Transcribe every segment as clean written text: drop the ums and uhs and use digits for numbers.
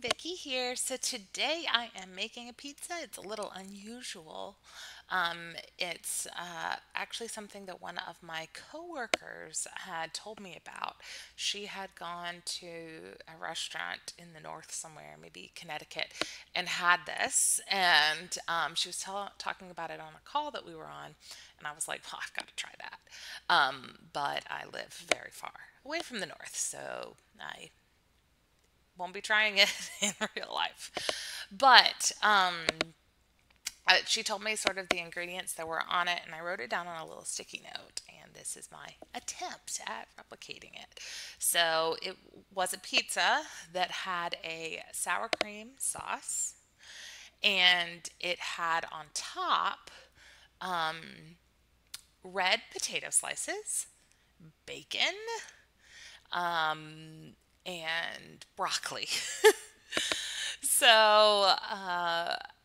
Vicky here. So today I am making a pizza. It's a little unusual. It's actually something that one of my coworkers had told me about. She had gone to a restaurant in the north somewhere, maybe Connecticut, and had this. And she was talking about it on a call that we were on. And I was like, well, I've got to try that. But I live very far away from the north, so I won't be trying it in real life. But she told me sort of the ingredients that were on it, and I wrote it down on a little sticky note. And this is my attempt at replicating it. So it was a pizza that had a sour cream sauce, and it had on top red potato slices, bacon, and broccoli. So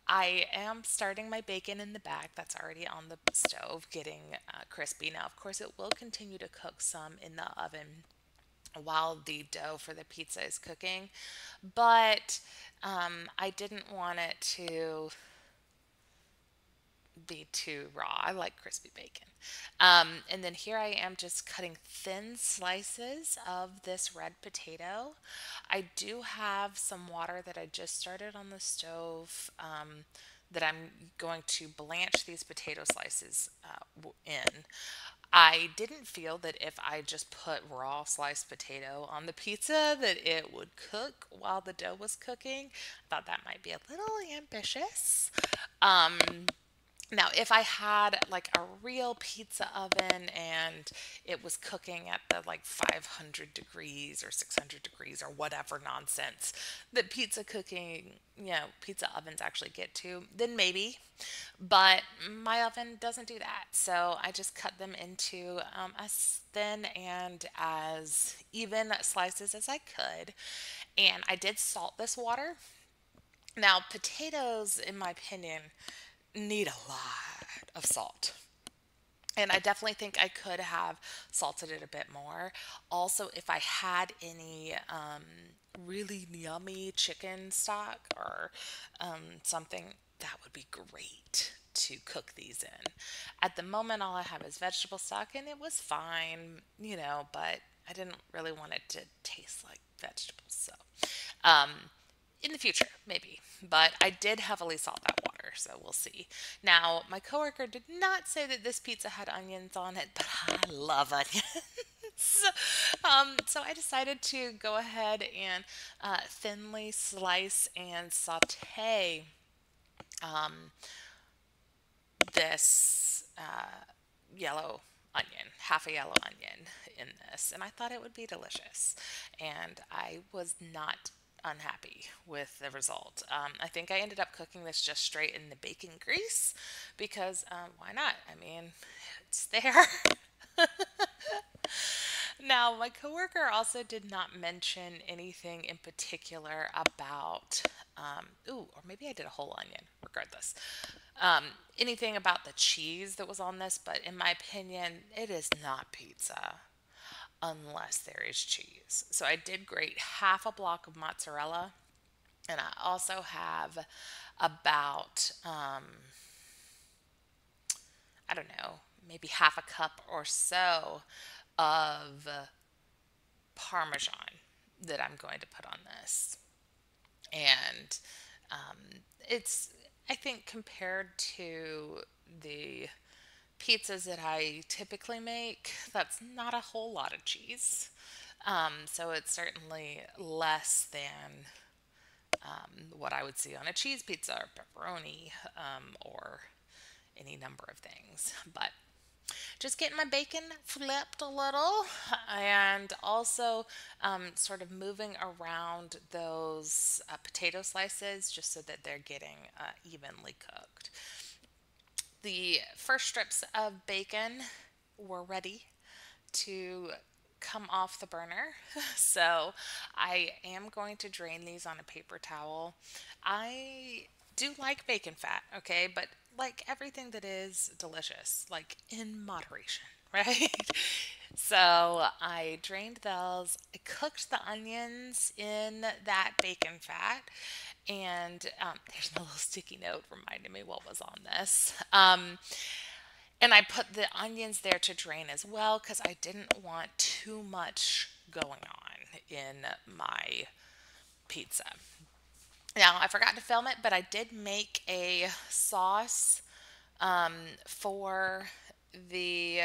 I am starting my bacon in the bag that's already on the stove, getting crispy. Now, of course, it will continue to cook some in the oven while the dough for the pizza is cooking, but I didn't want it to be too raw. I like crispy bacon. And then here I am just cutting thin slices of this red potato. I do have some water that I just started on the stove that I'm going to blanch these potato slices in. I didn't feel that if I just put raw sliced potato on the pizza that it would cook while the dough was cooking. I thought that might be a little ambitious. Now, if I had like a real pizza oven and it was cooking at the like 500 degrees or 600 degrees or whatever nonsense that pizza cooking, pizza ovens actually get to, then maybe. But my oven doesn't do that. So I just cut them into as thin and as even slices as I could. And I did salt this water. Now, potatoes, in my opinion, need a lot of salt. And I definitely think I could have salted it a bit more. Also, if I had any really yummy chicken stock or something, that would be great to cook these in. At the moment, all I have is vegetable stock, and it was fine, but I didn't really want it to taste like vegetables. So, um, in the future, maybe. But I did heavily salt that water, so we'll see. Now, my coworker did not say that this pizza had onions on it, but I love onions. So I decided to go ahead and thinly slice and saute um, this yellow onion, half a yellow onion in this, and I thought it would be delicious. And I was not unhappy with the result. I think I ended up cooking this just straight in the bacon grease because why not? I mean, it's there. Now, my coworker also did not mention anything in particular about, or maybe I did a whole onion, regardless. Anything about the cheese that was on this, but in my opinion, it is not pizza unless there is cheese. So I did grate half a block of mozzarella, and I also have about, I don't know, maybe half a cup or so of parmesan that I'm going to put on this. And it's, I think, compared to the pizzas that I typically make, that's not a whole lot of cheese. So it's certainly less than what I would see on a cheese pizza or pepperoni or any number of things. But just getting my bacon flipped a little and also sort of moving around those potato slices just so that they're getting evenly cooked. The first strips of bacon were ready to come off the burner. So I am going to drain these on a paper towel. I do like bacon fat, okay, but like everything that is delicious, like in moderation. right? So I drained those. I cooked the onions in that bacon fat. And there's a little sticky note reminding me what was on this. And I put the onions there to drain as well because I didn't want too much going on in my pizza. Now, I forgot to film it, but I did make a sauce for the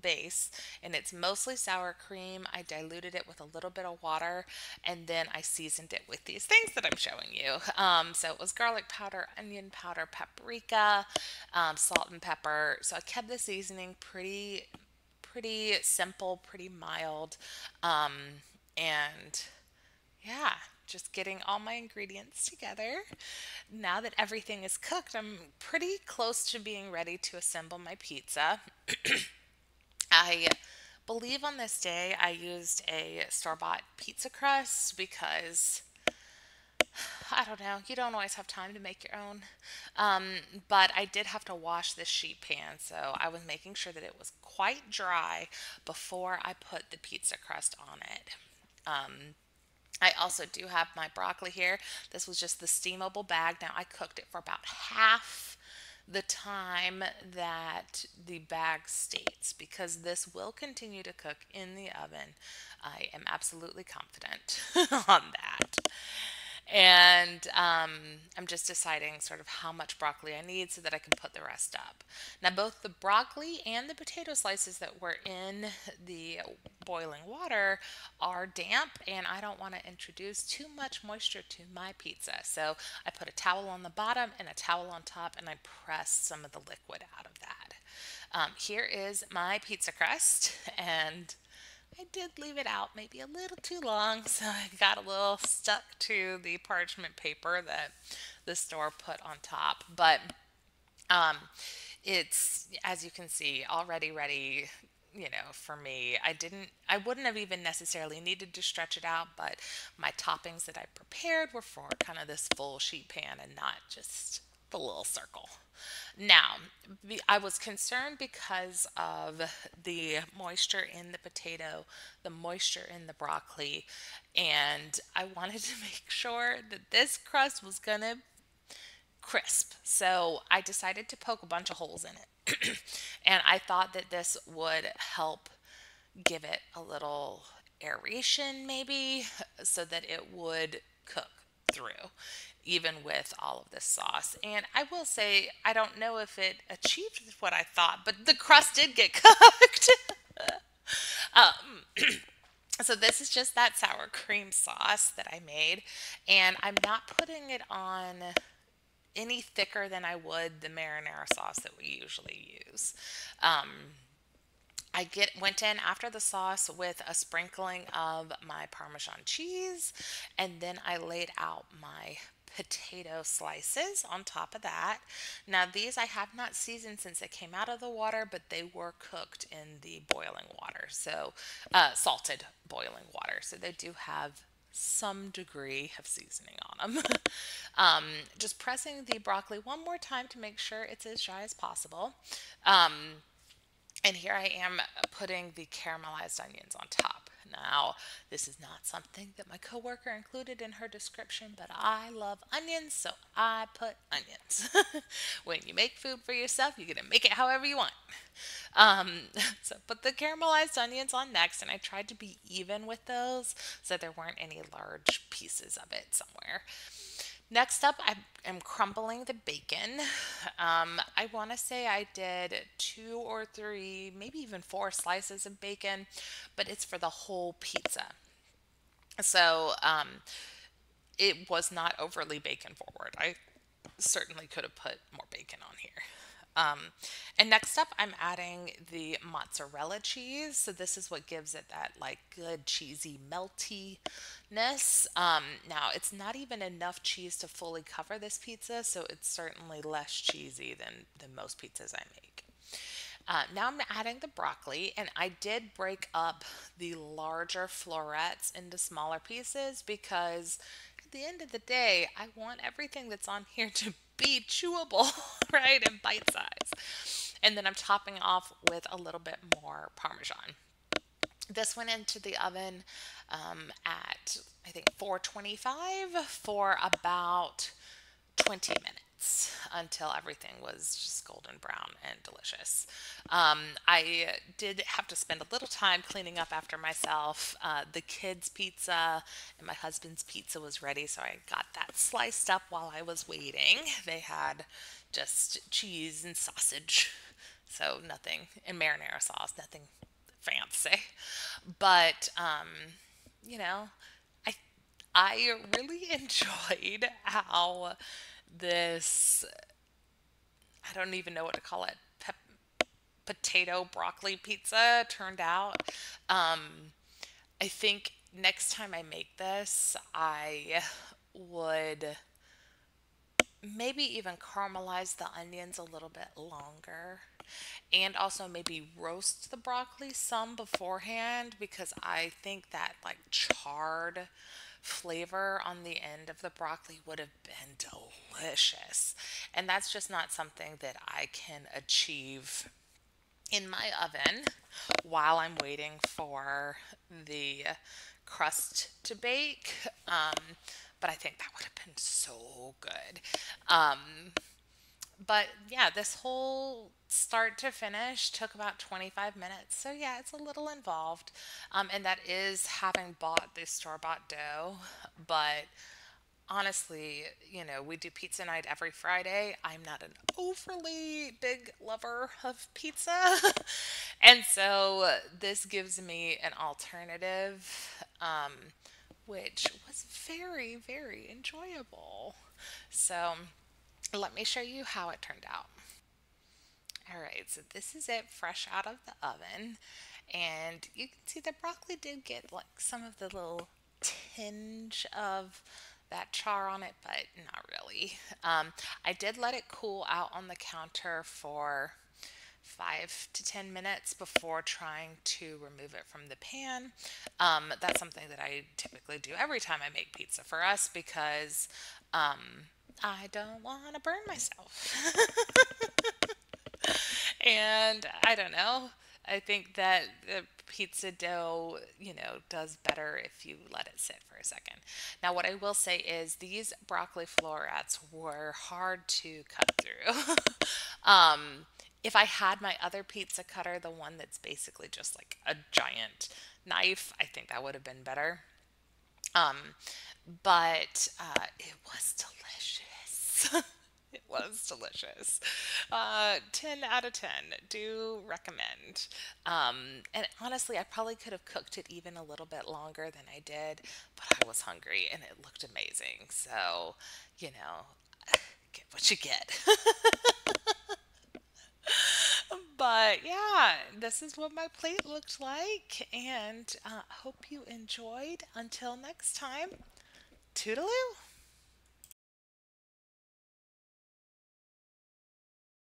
base, and it's mostly sour cream. I diluted it with a little bit of water, and then I seasoned it with these things that I'm showing you. So it was garlic powder, onion powder, paprika, salt and pepper. So I kept the seasoning pretty simple, pretty mild, um, and yeah, just getting all my ingredients together. Now that everything is cooked, I'm pretty close to being ready to assemble my pizza. I believe on this day I used a store-bought pizza crust because I don't know, you don't always have time to make your own. But I did have to wash this sheet pan, so I was making sure that it was quite dry before I put the pizza crust on it. I also do have my broccoli here. This was just the steamable bag. Now I cooked it for about half the time that the bag states because this will continue to cook in the oven. I am absolutely confident on that. And I'm just deciding sort of how much broccoli I need so that I can put the rest up. Now, both the broccoli and the potato slices that were in the boiling water are damp, and I don't want to introduce too much moisture to my pizza. So I put a towel on the bottom and a towel on top, and I pressed some of the liquid out of that. Here is my pizza crust, and I did leave it out maybe a little too long, so I got a little stuck to the parchment paper that the store put on top. But um, it's, as you can see, already ready, for me. I wouldn't have even necessarily needed to stretch it out, but my toppings that I prepared were for kind of this full sheet pan and not just the little circle. Now, I was concerned because of the moisture in the potato, the moisture in the broccoli, and I wanted to make sure that this crust was going to crisp. So I decided to poke a bunch of holes in it. And I thought that this would help give it a little aeration, maybe, so that it would cook through, even with all of this sauce. And I will say, I don't know if it achieved what I thought, but the crust did get cooked. So this is just that sour cream sauce that I made, and I'm not putting it on any thicker than I would the marinara sauce that we usually use. I went in after the sauce with a sprinkling of my Parmesan cheese, and then I laid out my potato slices on top of that. Now these I have not seasoned since they came out of the water, but they were cooked in the boiling water, so salted boiling water. So they do have some degree of seasoning on them. Just pressing the broccoli one more time to make sure it's as dry as possible. And here I am putting the caramelized onions on top. Now, this is not something that my coworker included in her description, but I love onions, so I put onions. When you make food for yourself, you're going to make it however you want. Um, so put the caramelized onions on next, and I tried to be even with those so there weren't any large pieces of it somewhere. Next up, I am crumbling the bacon. I want to say I did two or three, maybe even four slices of bacon, but it's for the whole pizza. So it was not overly bacon forward. I certainly could have put more bacon on here. And next up, I'm adding the mozzarella cheese. So this is what gives it that like good cheesy meltiness. Now it's not even enough cheese to fully cover this pizza, so it's certainly less cheesy than most pizzas I make. Now I'm adding the broccoli, and I did break up the larger florets into smaller pieces because at the end of the day, I want everything that's on here to be chewable, right, and bite size. And then I'm topping off with a little bit more Parmesan. This went into the oven at, I think, 425 for about 20 minutes until everything was just golden brown and delicious. I did have to spend a little time cleaning up after myself. The kids' pizza and my husband's pizza was ready, so I got that sliced up while I was waiting. They had just cheese and sausage, so nothing, and marinara sauce, nothing fancy. But you know, I I really enjoyed how this, I don't even know what to call it, potato broccoli pizza turned out. I think next time I make this, I would maybe even caramelize the onions a little bit longer, and also maybe roast the broccoli some beforehand, because I think that like charred flavor on the end of the broccoli would have been delicious. And that's just not something that I can achieve in my oven while I'm waiting for the crust to bake. But I think that would have been so good. But yeah, this whole start to finish took about 25 minutes. So yeah, it's a little involved. And that is having bought the store-bought dough. But honestly, we do pizza night every Friday. I'm not an overly big lover of pizza. And so this gives me an alternative, which was very, very enjoyable. So let me show you how it turned out. All right, so this is it fresh out of the oven. And you can see the broccoli did get like some of the little tinge of that char on it, but not really. I did let it cool out on the counter for 5 to 10 minutes before trying to remove it from the pan. That's something that I typically do every time I make pizza for us, because I don't want to burn myself. And I don't know. I think that the pizza dough, does better if you let it sit for a second. Now, what I will say is these broccoli florets were hard to cut through. If I had my other pizza cutter, the one that's basically just like a giant knife, I think that would have been better. Um, but it was delicious. It was delicious. 10 out of 10. Do recommend. And honestly, I probably could have cooked it even a little bit longer than I did, but I was hungry and it looked amazing. So, you know, get what you get. But yeah, this is what my plate looked like, and hope you enjoyed. Until next time, toodaloo.